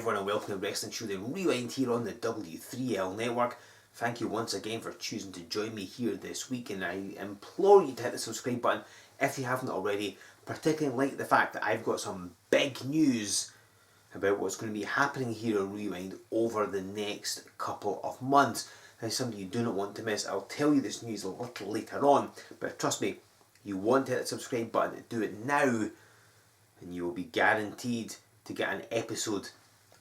everyone and welcome to Wrestling Showdown Rewind here on the W3L network. Thank you once again for choosing to join me here this week, and I implore you to hit the subscribe button if you haven't already, particularly like the fact that I've got some big news about what's going to be happening here on Rewind over the next couple of months. Now, something you do not want to miss. I'll tell you this news a little later on, but trust me, you want to hit the subscribe button, do it now, and you will be guaranteed to get an episode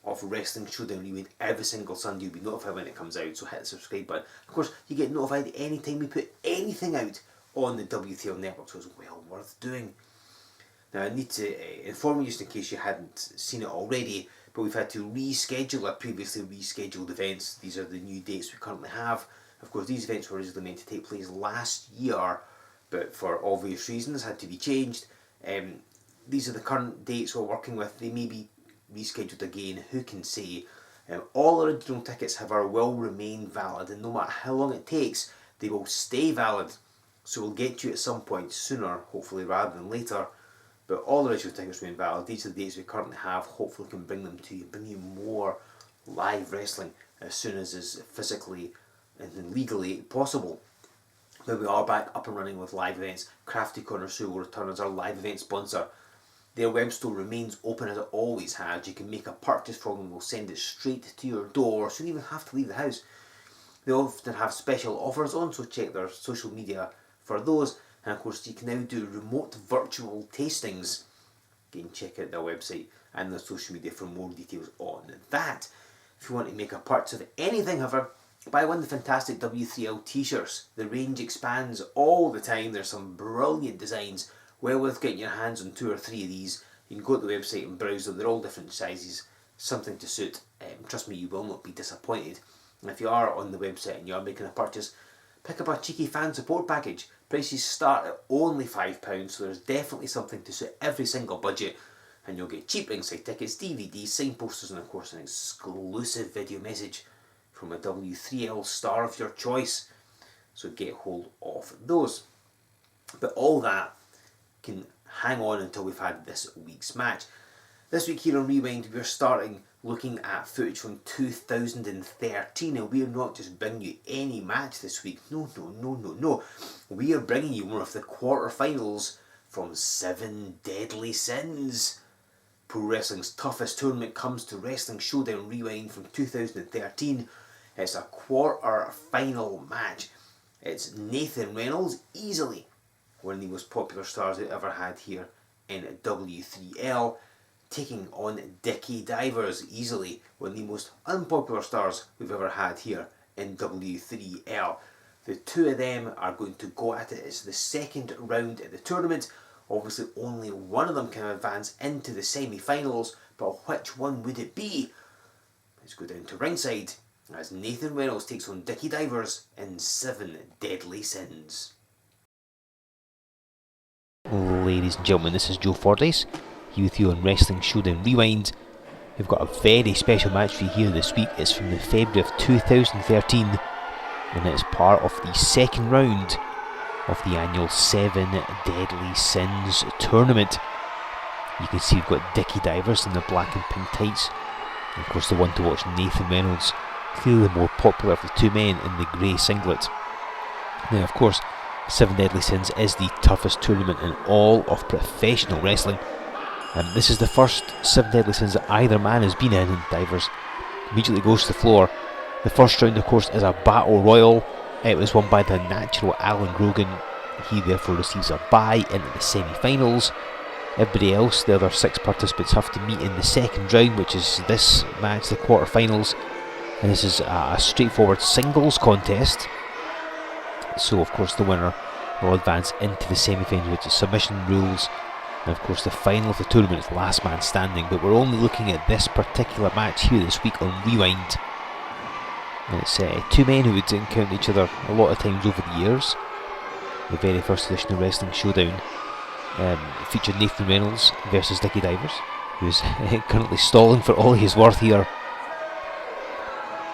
of Wrestling Showdown Rewind every single Sunday. You'll be notified when it comes out, so hit the subscribe button. Of course, you get notified anytime we put anything out on the W3L network, so it's well worth doing. Now, I need to inform you, just in case you hadn't seen it already, but we've had to reschedule our previously rescheduled events. These are the new dates we currently have. Of course, these events were originally meant to take place last year, but for obvious reasons had to be changed. These are the current dates we're working with. They may be rescheduled again, who can say. All original tickets, however, will remain valid, and no matter how long it takes, they will stay valid. So we'll get to you at some point sooner, hopefully, rather than later. But all original tickets remain valid. These are the dates we currently have. Hopefully we can bring them to you, bring you more live wrestling as soon as is physically and legally possible. But we are back up and running with live events. Crafty Corner Show will return as our live event sponsor. Their web store remains open as it always has. You can make a purchase from them. We'll send it straight to your door, so you don't even have to leave the house. They often have special offers on, so check their social media for those. And of course, you can now do remote virtual tastings. Again, check out their website and their social media for more details on that. If you want to make a purchase of anything, however, buy one of the fantastic W3L t-shirts. The range expands all the time. There's some brilliant designs. Well worth getting your hands on 2 or 3 of these. You can go to the website and browse them. They're all different sizes, something to suit. Trust me, you will not be disappointed. And if you are on the website and you are making a purchase, pick up a cheeky fan support package. Prices start at only £5, so there's definitely something to suit every single budget. And you'll get cheap ringside tickets, DVDs, signed posters, and of course an exclusive video message from a W3L star of your choice. So get hold of those. But all that can hang on until we've had this week's match. This week here on Rewind, we're starting looking at footage from 2013, and we're not just bringing you any match this week. No. We are bringing you one of the quarterfinals from 7 Deadly Sins. Pro Wrestling's toughest tournament comes to Wrestling Showdown Rewind from 2013. It's a quarter-final match. It's Nathan Reynolds, easily one of the most popular stars we've ever had here in W3L, taking on Dickie Divers, easily one of the most unpopular stars we've ever had here in W3L. The two of them are going to go at it. It's the second round of the tournament. Obviously only one of them can advance into the semi-finals, but which one would it be? Let's go down to ringside as Nathan Reynolds takes on Dickie Divers in 7 Deadly Sins. Ladies and gentlemen, this is Joe Fordyce, here with you on Wrestling Showdown Rewind. We've got a very special match for you here this week. It's from the February of 2013, and it's part of the second round of the annual 7 Deadly Sins tournament. You can see we've got Dickie Divers in the black and pink tights, and of course the one to watch, Nathan Reynolds, clearly the more popular of the two men, in the grey singlet. Now, of course, 7 Deadly Sins is the toughest tournament in all of professional wrestling. This is the first 7 Deadly Sins that either man has been in, and Divers immediately goes to the floor. The first round, of course, is a battle royal. It was won by the natural Alan Grogan. He therefore receives a bye into the semi-finals. Everybody else, the other 6 participants, have to meet in the second round, which is this match, the quarterfinals. And this is a straightforward singles contest. So of course the winner will advance into the semi-finals, which is submission rules. And of course the final of the tournament is last man standing. But we're only looking at this particular match here this week on Rewind. And it's 2 men who would encounter each other a lot of times over the years. The very first edition of Wrestling Showdown featured Nathan Reynolds versus Dickie Divers, who is currently stalling for all he's worth here.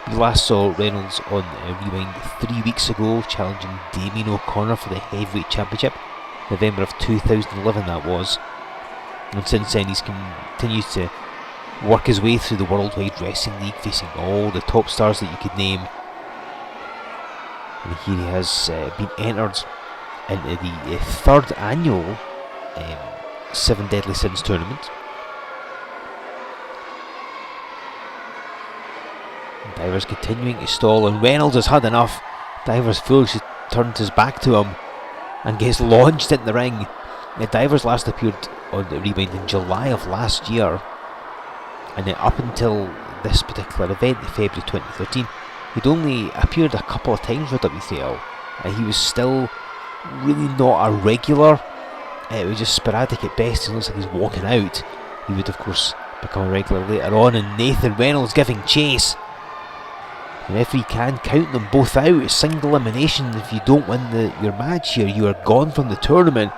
We last saw Reynolds on Rewind 3 weeks ago, challenging Damien O'Connor for the Heavyweight Championship. November of 2011 that was. And since then he's continued to work his way through the Worldwide Wrestling League, facing all the top stars that you could name. And here he has been entered into the third annual 7 Deadly Sins tournament. And Divers continuing to stall, and Reynolds has had enough. Divers foolishly turns his back to him and gets launched into the ring. Now, Divers last appeared on the Rewind in July of last year, and then up until this particular event in February 2013, he'd only appeared a couple of times with W3L, and he was still really not a regular. It was just sporadic at best. It looks like he's walking out. He would of course become a regular later on, and Nathan Reynolds giving chase. The referee can count them both out. Single elimination. If you don't win your match here, you are gone from the tournament.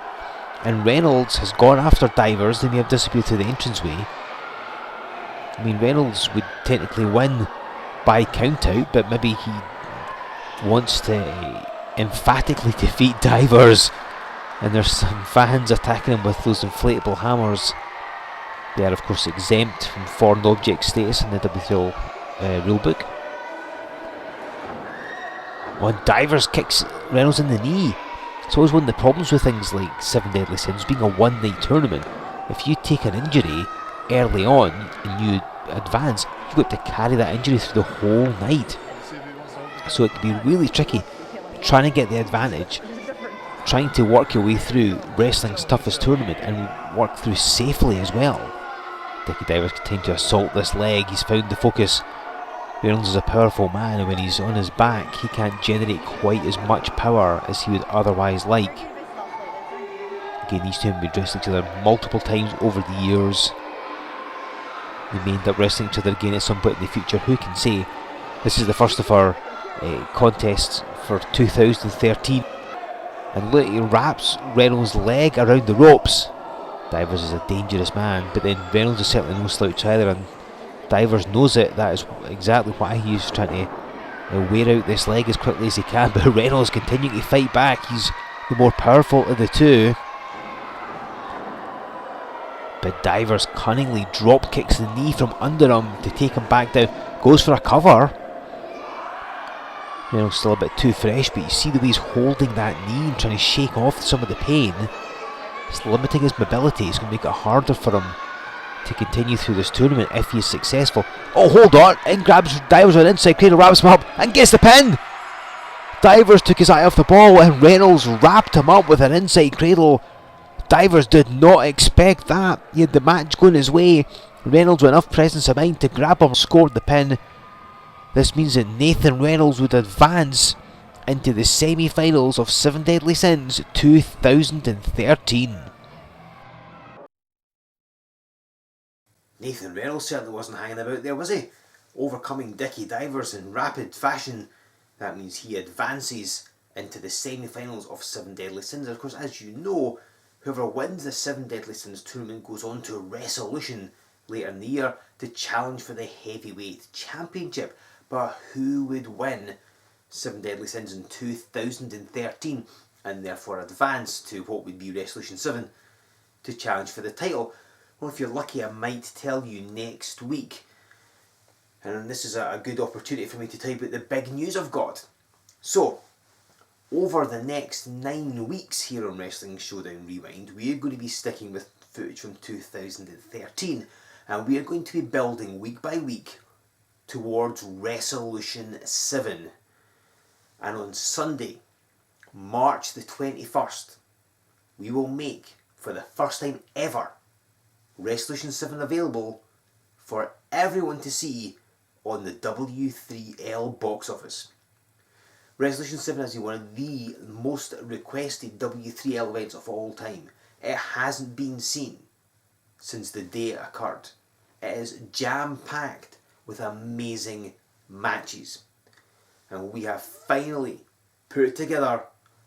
And Reynolds has gone after Divers. They may have disappeared through the entranceway. I mean, Reynolds would technically win by count out, but maybe he wants to emphatically defeat Divers, and there's some fans attacking him with those inflatable hammers. They are of course exempt from foreign object status in the W3L rulebook. When Divers kicks Reynolds in the knee. It's always one of the problems with things like 7 Deadly Sins being a one-night tournament. If you take an injury early on and you advance, you've got to carry that injury through the whole night. So it can be really tricky trying to get the advantage, trying to work your way through wrestling's toughest tournament and work through safely as well. Dickie Divers continue to assault this leg. He's found the focus. Reynolds is a powerful man, and when he's on his back he can't generate quite as much power as he would otherwise like. Again, these two have been wrestling each other multiple times over the years. They may end up wrestling each other again at some point in the future, who can say. This is the first of our contests for 2013. And look, he wraps Reynolds' leg around the ropes. Divers is a dangerous man, but then Reynolds is certainly no slouch either, and Divers knows it. That is exactly why he's trying to wear out this leg as quickly as he can. But Reynolds continuing to fight back. He's the more powerful of the two. But Divers cunningly drop kicks the knee from under him to take him back down. Goes for a cover. Reynolds still a bit too fresh, but you see the way he's holding that knee and trying to shake off some of the pain. It's limiting his mobility. It's going to make it harder for him to continue through this tournament if he is successful. Oh, hold on! In grabs Divers on inside cradle, wraps him up and gets the pin! Divers took his eye off the ball and Reynolds wrapped him up with an inside cradle. Divers did not expect that. He had the match going his way. Reynolds with enough presence of mind to grab him, scored the pin. This means that Nathan Reynolds would advance into the semi-finals of 7 Deadly Sins 2013. Nathan Reynolds certainly wasn't hanging about there, was he? Overcoming Dickie Divers in rapid fashion. That means he advances into the semi-finals of 7 Deadly Sins. Of course, as you know, whoever wins the 7 Deadly Sins tournament goes on to Resolution later in the year to challenge for the Heavyweight Championship. But who would win 7 Deadly Sins in 2013 and therefore advance to what would be Resolution 7 to challenge for the title? Well, if you're lucky, I might tell you next week. And this is a good opportunity for me to tell you about the big news I've got. So, over the next 9 weeks here on Wrestling Showdown Rewind, we are going to be sticking with footage from 2013, and we are going to be building week by week towards Resolution 7. And on Sunday, March the 21st, we will make, for the first time ever, Resolution 7 available for everyone to see on the W3L box office. Resolution 7 has been one of the most requested W3L events of all time. It hasn't been seen since the day it occurred. It is jam-packed with amazing matches. And we have finally put together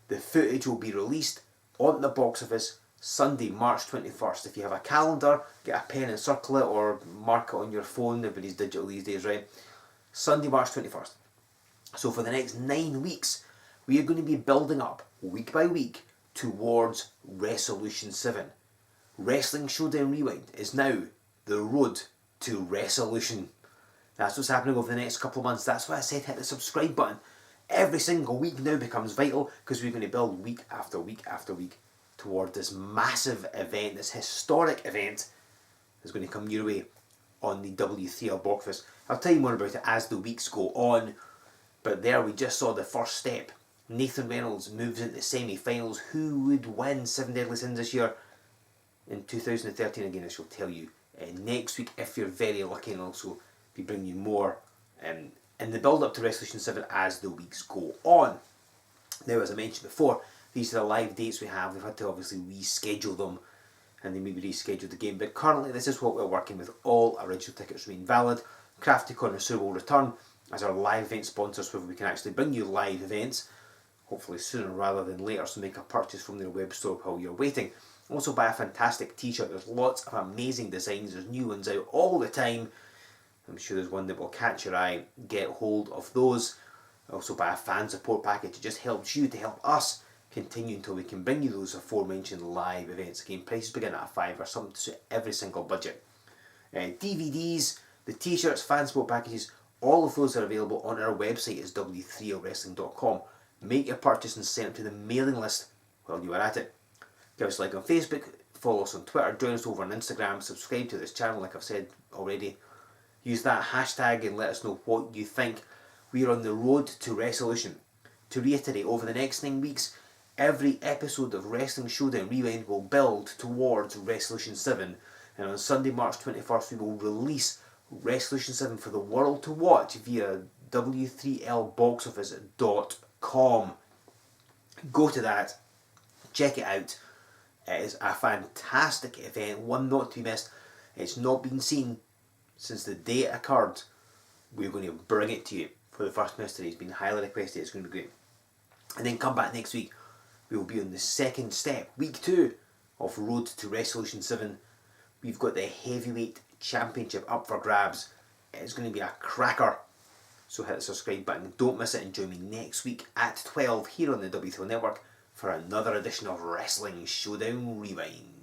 the footage. Will be released on the box office Sunday, March 21st. If you have a calendar, get a pen and circle it, or mark it on your phone. Everybody's digital these days, right? Sunday, March 21st. So for the next 9 weeks, we are going to be building up, week by week, towards Resolution 7. Wrestling Showdown Rewind is now the road to Resolution. That's what's happening over the next couple of months. That's why I said hit the subscribe button. Every single week now becomes vital because we're going to build week after week after week toward this massive event, this historic event that's going to come your way on the W3L box office. I'll tell you more about it as the weeks go on, but there we just saw the first step. Nathan Reynolds moves into the semi-finals. Who would win 7 Deadly Sins this year? In 2013 again, I shall tell you next week if you're very lucky, and also be bringing you more in the build up to Resolution 7 as the weeks go on. Now, as I mentioned before, these are the live dates we have. We've had to obviously reschedule them, and they may be rescheduled again, but currently this is what we're working with. All original tickets remain valid. Crafty Connoisseur will return as our live event sponsor, so we can actually bring you live events, hopefully sooner rather than later, so make a purchase from their web store while you're waiting. Also buy a fantastic t-shirt. There's lots of amazing designs. There's new ones out all the time. I'm sure there's one that will catch your eye. Get hold of those. Also buy a fan support package. It just helps you to help us continue until we can bring you those aforementioned live events. Again, prices begin at $5, something to suit every single budget. DVDs, the t-shirts, fan support packages, all of those are available on our website. It's W3LWrestling.com. Make your purchase and send it to the mailing list while you are at it. Give us a like on Facebook, follow us on Twitter, join us over on Instagram, subscribe to this channel like I've said already. Use that hashtag and let us know what you think. We are on the road to Resolution. To reiterate, over the next 9 weeks, every episode of Wrestling Showdown Rewind will build towards Resolution 7. And on Sunday, March 21st, we will release Resolution 7 for the world to watch via W3LBoxOffice.com. Go to that, check it out. It is a fantastic event, one not to be missed. It's not been seen since the day it occurred. We're going to bring it to you for the first mystery. It's been highly requested. It's going to be great. And then come back next week. We will be on the second step, week 2 of Road to Resolution 7. We've got the Heavyweight Championship up for grabs. It's going to be a cracker. So hit the subscribe button. Don't miss it, and join me next week at 12 here on the W3L Network for another edition of Wrestling Showdown Rewind.